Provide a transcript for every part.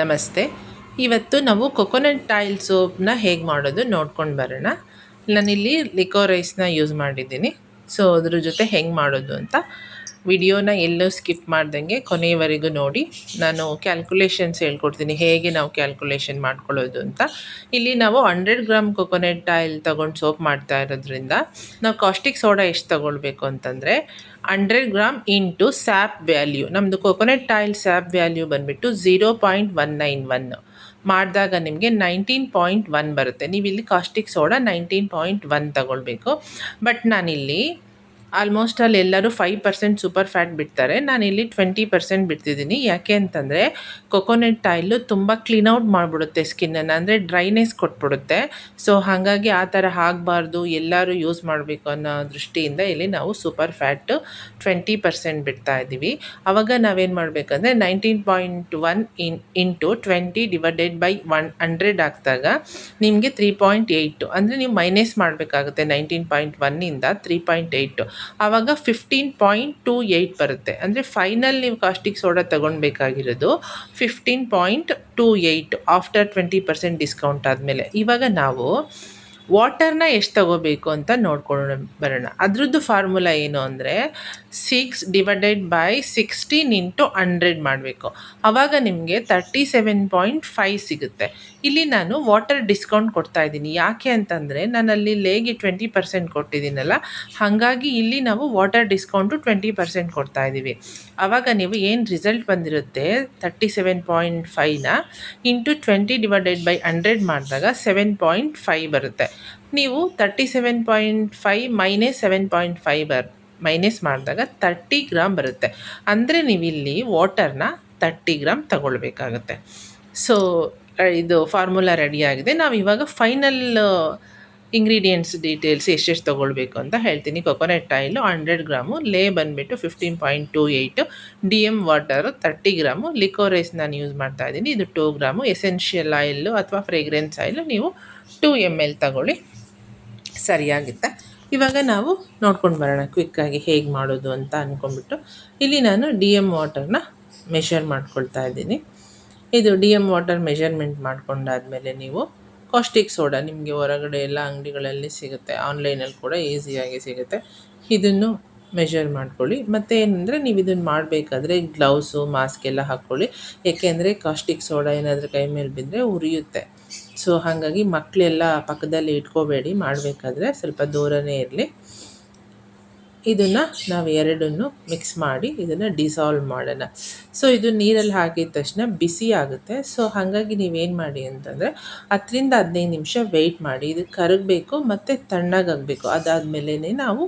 ನಮಸ್ತೆ. ಇವತ್ತು ನಾವು ಕೊಕೊನಟ್ ಆಯಿಲ್ ಸೋಪ್ನ ಹೇಗೆ ಮಾಡೋದು ನೋಡ್ಕೊಂಡು ಬರೋಣ. ನಾನಿಲ್ಲಿ ಲಿಕೋರೈಸ್ನ ಯೂಸ್ ಮಾಡಿದ್ದೀನಿ. ಸೊ ಅದ್ರ ಜೊತೆ ಹೆಂಗೆ ಮಾಡೋದು ಅಂತ ವಿಡಿಯೋನ ಎಲ್ಲೂ ಸ್ಕಿಪ್ ಮಾಡ್ದಂಗೆ ಕೊನೆಯವರೆಗೂ ನೋಡಿ. ನಾನು ಕ್ಯಾಲ್ಕುಲೇಷನ್ಸ್ ಹೇಳ್ಕೊಡ್ತೀನಿ, ಹೇಗೆ ನಾವು ಕ್ಯಾಲ್ಕುಲೇಷನ್ ಮಾಡ್ಕೊಳ್ಳೋದು ಅಂತ. ಇಲ್ಲಿ ನಾವು 100 ಗ್ರಾಮ್ ಕೊಕೊನಟ್ ಆಯಿಲ್ ತೊಗೊಂಡು ಸೋಪ್ ಮಾಡ್ತಾ ಇರೋದ್ರಿಂದ ನಾವು ಕಾಸ್ಟಿಕ್ ಸೋಡಾ ಎಷ್ಟು ತೊಗೊಳ್ಬೇಕು ಅಂತಂದರೆ 100 ಗ್ರಾಮ್ ಇಂಟು ಸ್ಯಾಪ್ ವ್ಯಾಲ್ಯೂ. ನಮ್ಮದು ಕೊಕೊನಟ್ ಆಯಿಲ್ ಸ್ಯಾಪ್ ವ್ಯಾಲ್ಯೂ ಬಂದುಬಿಟ್ಟು 0.191 ಮಾಡಿದಾಗ ನಿಮಗೆ 19.1 ಬರುತ್ತೆ. ನೀವು ಇಲ್ಲಿ ಕಾಸ್ಟಿಕ್ ಸೋಡಾ 19.1 ತಗೊಳ್ಬೇಕು. ಬಟ್ ನಾನಿಲ್ಲಿ ಆಲ್ಮೋಸ್ಟ್ ಅಲ್ಲಿ ಎಲ್ಲರೂ 5% ಸೂಪರ್ ಫ್ಯಾಟ್ ಬಿಡ್ತಾರೆ. ನಾನಿಲ್ಲಿ 20% ಬಿಡ್ತಿದ್ದೀನಿ. ಯಾಕೆ ಅಂತಂದರೆ ಕೊಕೊನಟ್ ಆಯಿಲು ತುಂಬ ಕ್ಲೀನ್ ಔಟ್ ಮಾಡಿಬಿಡುತ್ತೆ ಸ್ಕಿನ್ನನ್ನು, ಅಂದರೆ ಡ್ರೈನೆಸ್ ಕೊಟ್ಬಿಡುತ್ತೆ. ಸೊ ಹಾಗಾಗಿ ಆ ಥರ ಆಗಬಾರ್ದು, ಎಲ್ಲರೂ ಯೂಸ್ ಮಾಡಬೇಕು ಅನ್ನೋ ದೃಷ್ಟಿಯಿಂದ ಇಲ್ಲಿ ನಾವು ಸೂಪರ್ ಫ್ಯಾಟು 20% ಬಿಡ್ತಾ ಇದ್ದೀವಿ. ಆವಾಗ ನಾವೇನು ಮಾಡಬೇಕಂದ್ರೆ 19.1 ಇಂಟು 20 ಡಿವೈಡೆಡ್ ಬೈ 100 ಹಾಕಿದಾಗ ನಿಮಗೆ 3.8, ಅಂದರೆ ನೀವು ಮೈನಸ್ ಮಾಡಬೇಕಾಗುತ್ತೆ 19.1ಇಂದ 3.8. ಆವಾಗ 15.28 ಬರುತ್ತೆ. ಅಂದರೆ ಫೈನಲ್ ನೀವು ಕಾಸ್ಟಿಕ್ ಸೋಡಾ ತೊಗೊಳ್ಬೇಕಾಗಿರೋದು 15.28 ಆಫ್ಟರ್ 20% ಡಿಸ್ಕೌಂಟ್ ಆದಮೇಲೆ. ಇವಾಗ ನಾವು ವಾಟರ್ನ ಎಷ್ಟು ತಗೋಬೇಕು ಅಂತ ನೋಡ್ಕೊಂಡು ಬರೋಣ. ಅದ್ರದ್ದು ಫಾರ್ಮುಲಾ ಏನು ಅಂದರೆ 6 ಡಿವೈಡೆಡ್ ಬೈ 16 ಇಂಟು 100 ಮಾಡಬೇಕು. ಆವಾಗ ನಿಮಗೆ 37.5 ಸಿಗುತ್ತೆ. ಇಲ್ಲಿ ನಾನು ವಾಟರ್ ಡಿಸ್ಕೌಂಟ್ ಕೊಡ್ತಾಯಿದ್ದೀನಿ. ಯಾಕೆ ಅಂತಂದರೆ ನಾನಲ್ಲಿ ಲೇಗೆ 20% ಕೊಟ್ಟಿದ್ದೀನಲ್ಲ, ಹಾಗಾಗಿ ಇಲ್ಲಿ ನಾವು ವಾಟರ್ ಡಿಸ್ಕೌಂಟು 20% ಕೊಡ್ತಾಯಿದ್ದೀವಿ. ಆವಾಗ ನೀವು ಏನು ರಿಸಲ್ಟ್ ಬಂದಿರುತ್ತೆ 37.5ನ ಇಂಟು 20 ಡಿವೈಡೆಡ್ ಬೈ 100 ಮಾಡಿದಾಗ 7.5 ಬರುತ್ತೆ. ನೀವು 37.5 ಮೈನಸ್ 7.5 ಮೈನಸ್ ಮಾಡಿದಾಗ 30 ಗ್ರಾಮ್ ಬರುತ್ತೆ. ಅಂದರೆ ನೀವಿಲ್ಲಿ ವಾಟರ್ನ 30 ಗ್ರಾಮ್ ತಗೊಳ್ಬೇಕಾಗತ್ತೆ. ಸೊ ಇದು ಫಾರ್ಮುಲಾ ರೆಡಿಯಾಗಿದೆ. ನಾವು ಇವಾಗ ಫೈನಲ್ ಇಂಗ್ರೀಡಿಯೆಂಟ್ಸ್ ಡೀಟೇಲ್ಸ್ ಎಷ್ಟೆಷ್ಟು ತೊಗೊಳ್ಬೇಕು ಅಂತ ಹೇಳ್ತೀನಿ. ಕೊಕೊನಟ್ ಆಯಿಲು 100 ಗ್ರಾಮು, ಲೇ ಬಂದುಬಿಟ್ಟು 15.28, DM ವಾಟರು 30 ಗ್ರಾಮು, ಲಿಕೋರೈಸ್ ನಾನು ಯೂಸ್ ಮಾಡ್ತಾ ಇದ್ದೀನಿ, ಇದು 2 ಗ್ರಾಮು, ಎಸೆನ್ಷಿಯಲ್ ಆಯಿಲು ಅಥವಾ ಫ್ರೇಗ್ರೆನ್ಸ್ ಆಯಿಲು ನೀವು 2 ml ತಗೊಳ್ಳಿ, ಸರಿಯಾಗುತ್ತೆ. ಇವಾಗ ನಾವು ನೋಡ್ಕೊಂಡು ಬರೋಣ ಕ್ವಿಕ್ಕಾಗಿ ಹೇಗೆ ಮಾಡೋದು ಅಂತ ಅಂದ್ಕೊಂಡ್ಬಿಟ್ಟು. ಇಲ್ಲಿ ನಾನು DM ವಾಟರ್ನ ಮೆಷರ್ ಮಾಡ್ಕೊಳ್ತಾ ಇದ್ದೀನಿ. ಇದು DM ವಾಟರ್ ಮೆಷರ್ಮೆಂಟ್ ಮಾಡ್ಕೊಂಡಾದಮೇಲೆ ನೀವು ಕಾಸ್ಟಿಕ್ ಸೋಡಾ ನಿಮಗೆ ಹೊರಗಡೆ ಎಲ್ಲ ಅಂಗಡಿಗಳಲ್ಲಿ ಸಿಗುತ್ತೆ, ಆನ್ಲೈನಲ್ಲಿ ಕೂಡ ಈಸಿಯಾಗಿ ಸಿಗುತ್ತೆ. ಇದನ್ನು ಮೆಷರ್ ಮಾಡ್ಕೊಳ್ಳಿ. ಮತ್ತು ಏನಂದರೆ ನೀವು ಇದನ್ನು ಮಾಡಬೇಕಾದ್ರೆ ಗ್ಲೌಸು ಮಾಸ್ಕ್ ಎಲ್ಲ ಹಾಕ್ಕೊಳ್ಳಿ. ಏಕೆಂದರೆ ಕಾಸ್ಟಿಕ್ ಸೋಡಾ ಏನಾದರೂ ಕೈ ಮೇಲೆ ಬಿದ್ದರೆ ಉರಿಯುತ್ತೆ. ಸೊ ಹಾಗಾಗಿ ಮಕ್ಕಳೆಲ್ಲ ಪಕ್ಕದಲ್ಲಿ ಇಟ್ಕೋಬೇಡಿ, ಮಾಡಬೇಕಾದ್ರೆ ಸ್ವಲ್ಪ ದೂರನೇ ಇರಲಿ. ಇದನ್ನು ನಾವು ಎರಡನ್ನು ಮಿಕ್ಸ್ ಮಾಡಿ ಇದನ್ನು ಡಿಸಾಲ್ವ್ ಮಾಡೋಣ. ಸೊ ಇದು ನೀರಲ್ಲಿ ಹಾಕಿದ ತಕ್ಷಣ ಬಿಸಿ ಆಗುತ್ತೆ. ಸೊ ಹಾಗಾಗಿ ನೀವೇನು ಮಾಡಿ ಅಂತಂದರೆ 10ರಿಂದ 15 ನಿಮಿಷ ವೆಯ್ಟ್ ಮಾಡಿ. ಇದು ಕರಗಬೇಕು ಮತ್ತು ತಣ್ಣಗಾಗಬೇಕು. ಅದಾದಮೇಲೆ ನಾವು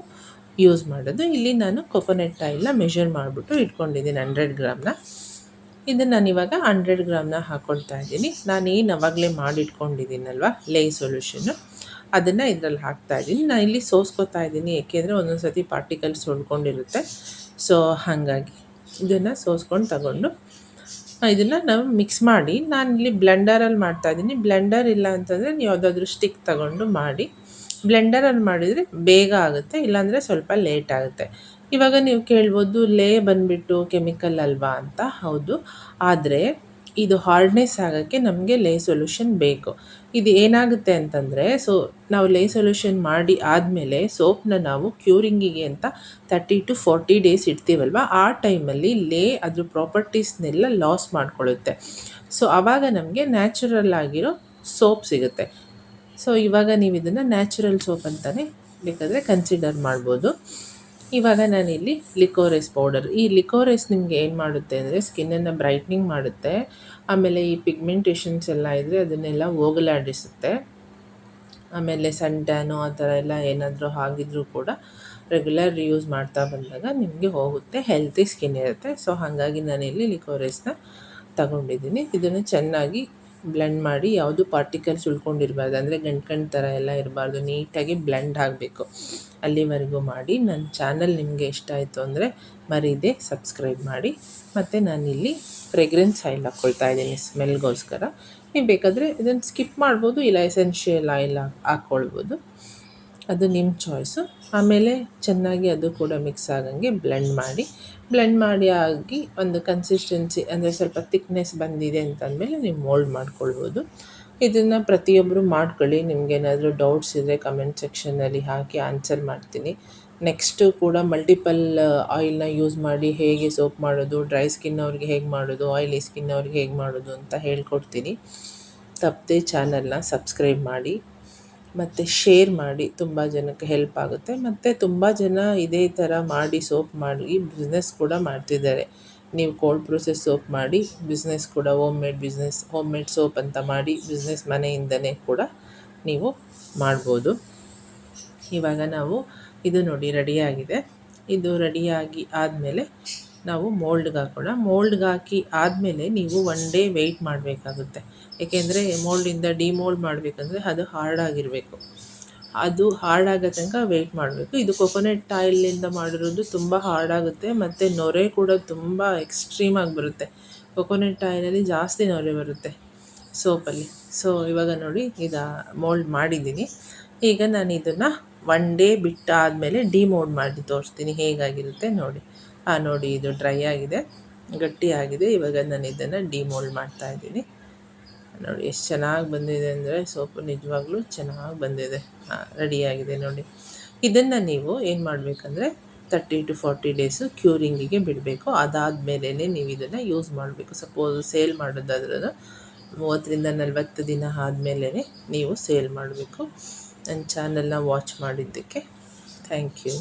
ಯೂಸ್ ಮಾಡೋದು. ಇಲ್ಲಿ ನಾನು ಕೊಕೊನಟ್ ಆಯಿಲ್ನ ಮೆಷರ್ ಮಾಡಿಬಿಟ್ಟು ಇಟ್ಕೊಂಡಿದ್ದೀನಿ 100 ಗ್ರಾಮ್ನ. ಇದನ್ನು ನಾನಿವಾಗ 100 ಗ್ರಾಮ್ನ ಹಾಕ್ಕೊಳ್ತಾ ಇದ್ದೀನಿ. ನಾನೇನು ಅವಾಗಲೇ ಮಾಡಿಟ್ಕೊಂಡಿದ್ದೀನಲ್ವ ಲೇ ಸೊಲ್ಯೂಷನ್ನು, ಅದನ್ನು ಇದರಲ್ಲಿ ಹಾಕ್ತಾಯಿದ್ದೀನಿ. ನಾನು ಇಲ್ಲಿ ಸೋಸ್ಕೊತಾ ಇದ್ದೀನಿ, ಏಕೆಂದರೆ ಒಂದೊಂದು ಸತಿ ಪಾರ್ಟಿಕಲ್ಸ್ ಉಳ್ಕೊಂಡಿರುತ್ತೆ. ಸೊ ಹಾಗಾಗಿ ಇದನ್ನು ಸೋಸ್ಕೊಂಡು ತಗೊಂಡು ಇದನ್ನು ನಾವು ಮಿಕ್ಸ್ ಮಾಡಿ, ನಾನಿಲ್ಲಿ ಬ್ಲೆಂಡರಲ್ಲಿ ಮಾಡ್ತಾಯಿದ್ದೀನಿ. ಬ್ಲೆಂಡರ್ ಇಲ್ಲ ಅಂತಂದರೆ ನೀವು ಯಾವುದಾದ್ರೂ ಸ್ಟಿಕ್ ತಗೊಂಡು ಮಾಡಿ. ಬ್ಲೆಂಡರಲ್ಲಿ ಮಾಡಿದರೆ ಬೇಗ ಆಗುತ್ತೆ, ಇಲ್ಲಾಂದರೆ ಸ್ವಲ್ಪ ಲೇಟ್ ಆಗುತ್ತೆ. ಇವಾಗ ನೀವು ಕೇಳ್ಬೋದು, ಲೇ ಬಂದುಬಿಟ್ಟು ಕೆಮಿಕಲ್ ಅಲ್ವಾ ಅಂತ. ಹೌದು, ಆದರೆ ಇದು ಹಾರ್ಡ್ನೆಸ್ ಆಗೋಕ್ಕೆ ನಮಗೆ ಲೇ ಸೊಲ್ಯೂಷನ್ ಬೇಕು. ಇದು ಏನಾಗುತ್ತೆ ಅಂತಂದರೆ, ನಾವು ಲೇ ಸೊಲ್ಯೂಷನ್ ಮಾಡಿ ಆದಮೇಲೆ ಸೋಪ್ನ ನಾವು ಕ್ಯೂರಿಂಗಿಗೆ ಅಂತ 30 to 40 ಡೇಸ್ ಇಡ್ತೀವಲ್ವ, ಆ ಟೈಮಲ್ಲಿ ಲೇ ಅದ್ರ ಪ್ರಾಪರ್ಟೀಸ್ನೆಲ್ಲ ಲಾಸ್ ಮಾಡ್ಕೊಳ್ಳುತ್ತೆ. ಸೊ ಆವಾಗ ನಮಗೆ ನ್ಯಾಚುರಲ್ ಆಗಿರೋ ಸೋಪ್ ಸಿಗುತ್ತೆ. ಸೊ ಇವಾಗ ನೀವು ಇದನ್ನು ನ್ಯಾಚುರಲ್ ಸೋಪ್ ಅಂತಲೇ ಬೇಕಾದರೆ ಕನ್ಸಿಡರ್ ಮಾಡ್ಬೋದು. ಇವಾಗ ನಾನಿಲ್ಲಿ ಲಿಕೋರೈಸ್ ಪೌಡರ್, ಈ ಲಿಕೋರೈಸ್ ನಿಮಗೆ ಏನು ಮಾಡುತ್ತೆ ಅಂದರೆ ಸ್ಕಿನ್ನನ್ನು ಬ್ರೈಟ್ನಿಂಗ್ ಮಾಡುತ್ತೆ. ಆಮೇಲೆ ಈ ಪಿಗ್ಮೆಂಟೇಷನ್ಸ್ ಎಲ್ಲ ಇದ್ದರೆ ಅದನ್ನೆಲ್ಲ ಹೋಗಲಾಡಿಸುತ್ತೆ. ಆಮೇಲೆ ಸನ್ ಟ್ಯಾನು ಆ ಥರ ಎಲ್ಲ ಏನಾದರೂ ಆಗಿದ್ರೂ ಕೂಡ ರೆಗ್ಯುಲರ್ ಯೂಸ್ ಮಾಡ್ತಾ ಬಂದಾಗ ನಿಮಗೆ ಹೋಗುತ್ತೆ, ಹೆಲ್ತಿ ಸ್ಕಿನ್ ಇರುತ್ತೆ. ಸೊ ಹಾಗಾಗಿ ನಾನಿಲ್ಲಿ ಲಿಕೋರೈಸ್ನ ತಗೊಂಡಿದ್ದೀನಿ. ಇದನ್ನು ಚೆನ್ನಾಗಿ ಬ್ಲೆಂಡ್ ಮಾಡಿ, ಯಾವುದು ಪಾರ್ಟಿಕಲ್ಸ್ ಉಳ್ಕೊಂಡಿರಬಾರ್ದು, ಅಂದರೆ ಗಂಟು ಥರ ಎಲ್ಲ ಇರಬಾರ್ದು, ನೀಟಾಗಿ ಬ್ಲೆಂಡ್ ಆಗಬೇಕು. ಅಲ್ಲಿವರೆಗೂ ಮಾಡಿ. ನನ್ನ ಚಾನಲ್ ನಿಮಗೆ ಇಷ್ಟ ಆಯಿತು ಅಂದರೆ ಮರೀದೆ ಸಬ್ಸ್ಕ್ರೈಬ್ ಮಾಡಿ. ಮತ್ತು ನಾನಿಲ್ಲಿ ಫ್ರೇಗ್ರೆನ್ಸ್ ಆಯಿಲ್ ಹಾಕ್ಕೊಳ್ತಾ ಇದ್ದೀನಿ ಸ್ಮೆಲ್ಗೋಸ್ಕರ. ನೀವು ಬೇಕಾದರೆ ಇದನ್ನು ಸ್ಕಿಪ್ ಮಾಡ್ಬೋದು, ಇಲ್ಲ ಎಸೆನ್ಷಿಯಲ್ ಆಯಿಲ್ ಹಾಕ್ಕೊಳ್ಬೋದು. ಅದು ನಿಮ್ಮ ಚಾಯ್ಸು. ಆಮೇಲೆ ಚೆನ್ನಾಗಿ ಅದು ಕೂಡ ಮಿಕ್ಸ್ ಆಗಂಗೆ ಬ್ಲೆಂಡ್ ಮಾಡಿ ಆಗಿ ಒಂದು ಕನ್ಸಿಸ್ಟೆನ್ಸಿ ಅಂದರೆ ಸ್ವಲ್ಪ ತಿಕ್ನೆಸ್ ಬಂದಿದೆ ಅಂತಂದಮೇಲೆ ನೀವು ಮೋಲ್ಡ್ ಮಾಡ್ಕೊಳ್ಬೋದು. ಇದನ್ನು ಪ್ರತಿಯೊಬ್ಬರು ಮಾಡ್ಕೊಳ್ಳಿ. ನಿಮಗೇನಾದರೂ ಡೌಟ್ಸ್ ಇದ್ದರೆ ಕಮೆಂಟ್ ಸೆಕ್ಷನ್ನಲ್ಲಿ ಹಾಕಿ ಆನ್ಸರ್ ಮಾಡ್ತೀನಿ. ನೆಕ್ಸ್ಟು ಕೂಡ ಮಲ್ಟಿಪಲ್ ಆಯಿಲ್ನ ಯೂಸ್ ಮಾಡಿ ಹೇಗೆ ಸೋಪ್ ಮಾಡೋದು, ಡ್ರೈ ಸ್ಕಿನ್ ಅವ್ರಿಗೆ ಹೇಗೆ ಮಾಡೋದು, ಆಯಿಲಿ ಸ್ಕಿನ್ ಅವ್ರಿಗೆ ಹೇಗೆ ಮಾಡೋದು ಅಂತ ಹೇಳ್ಕೊಡ್ತೀನಿ. ತಪ್ಪದೆ ಚಾನಲ್ನ ಸಬ್ಸ್ಕ್ರೈಬ್ ಮಾಡಿ ಮತ್ತು ಶೇರ್ ಮಾಡಿ, ತುಂಬ ಜನಕ್ಕೆ ಹೆಲ್ಪ್ ಆಗುತ್ತೆ. ಮತ್ತು ತುಂಬ ಜನ ಇದೇ ಥರ ಮಾಡಿ ಸೋಪ್ ಮಾಡಿ ಬಿಸ್ನೆಸ್ ಕೂಡ ಮಾಡ್ತಿದ್ದಾರೆ. ನೀವು ಕೋಲ್ಡ್ ಪ್ರೊಸೆಸ್ ಸೋಪ್ ಮಾಡಿ ಬಿಸ್ನೆಸ್ ಕೂಡ ಹೋಮ್ ಮೇಡ್ ಸೋಪ್ ಅಂತ ಮಾಡಿ ಬಿಸ್ನೆಸ್ ಮನೆಯಿಂದನೇ ಕೂಡ ನೀವು ಮಾಡ್ಬೋದು. ಇವಾಗ ನಾವು ಇದು ನೋಡಿ ರೆಡಿಯಾಗಿದೆ. ಇದು ರೆಡಿಯಾಗಿ ಆದಮೇಲೆ ನಾವು ಮೋಲ್ಡ್ಗೆ ಹಾಕೋಣ. ಮೋಲ್ಡ್ಗೆ ಹಾಕಿ ಆದಮೇಲೆ ನೀವು 1 ಡೇ ವೆಯ್ಟ್ ಮಾಡಬೇಕಾಗುತ್ತೆ. ಏಕೆಂದರೆ ಮೋಲ್ಡಿಂದ ಡಿಮೋಲ್ಡ್ ಮಾಡಬೇಕಂದ್ರೆ ಅದು ಹಾರ್ಡಾಗಿರಬೇಕು. ಅದು ಹಾರ್ಡಾಗೋ ತನಕ ವೆಯ್ಟ್ ಮಾಡಬೇಕು. ಇದು ಕೊಕೊನೆಟ್ ಆಯಿಲಿಂದ ಮಾಡಿರೋದು ತುಂಬ ಹಾರ್ಡಾಗುತ್ತೆ ಮತ್ತು ನೊರೆ ಕೂಡ ತುಂಬ ಎಕ್ಸ್ಟ್ರೀಮಾಗಿ ಬರುತ್ತೆ. ಕೊಕೊನೆಟ್ ಆಯಿಲಲ್ಲಿ ಜಾಸ್ತಿ ನೊರೆ ಬರುತ್ತೆ ಸೋಪಲ್ಲಿ. ಸೊ ಇವಾಗ ನೋಡಿ ಮೋಲ್ಡ್ ಮಾಡಿದ್ದೀನಿ. ಈಗ ನಾನು ಇದನ್ನು 1 ಡೇ ಬಿಟ್ಟಾದಮೇಲೆ ಡಿಮೋಲ್ಡ್ ಮಾಡಿ ತೋರಿಸ್ತೀನಿ ಹೇಗಾಗಿರುತ್ತೆ ನೋಡಿ. ನೋಡಿ ಇದು ಡ್ರೈ ಆಗಿದೆ, ಗಟ್ಟಿಯಾಗಿದೆ. ಇವಾಗ ನಾನು ಇದನ್ನು ಡಿಮೋಲ್ಡ್ ಮಾಡ್ತಾಯಿದ್ದೀನಿ. ನೋಡಿ ಎಷ್ಟು ಚೆನ್ನಾಗಿ ಬಂದಿದೆ ಅಂದರೆ ಸೋಪು ನಿಜವಾಗ್ಲೂ ಚೆನ್ನಾಗಿ ಬಂದಿದೆ. ರೆಡಿಯಾಗಿದೆ ನೋಡಿ. ಇದನ್ನು ನೀವು ಏನು ಮಾಡಬೇಕಂದ್ರೆ 30 to 40 ಡೇಸು ಕ್ಯೂರಿಂಗಿಗೆ ಬಿಡಬೇಕು. ಅದಾದಮೇಲೆ ನೀವು ಇದನ್ನು ಯೂಸ್ ಮಾಡಬೇಕು. ಸಪೋಸ್ ಸೇಲ್ ಮಾಡೋದಾದ್ರೂ 30ರಿಂದ 40 ದಿನ ಆದಮೇಲೆ ನೀವು ಸೇಲ್ ಮಾಡಬೇಕು. ನನ್ನ ಚಾನಲ್ನ ವಾಚ್ ಮಾಡಿದ್ದಕ್ಕೆ ಥ್ಯಾಂಕ್ ಯು.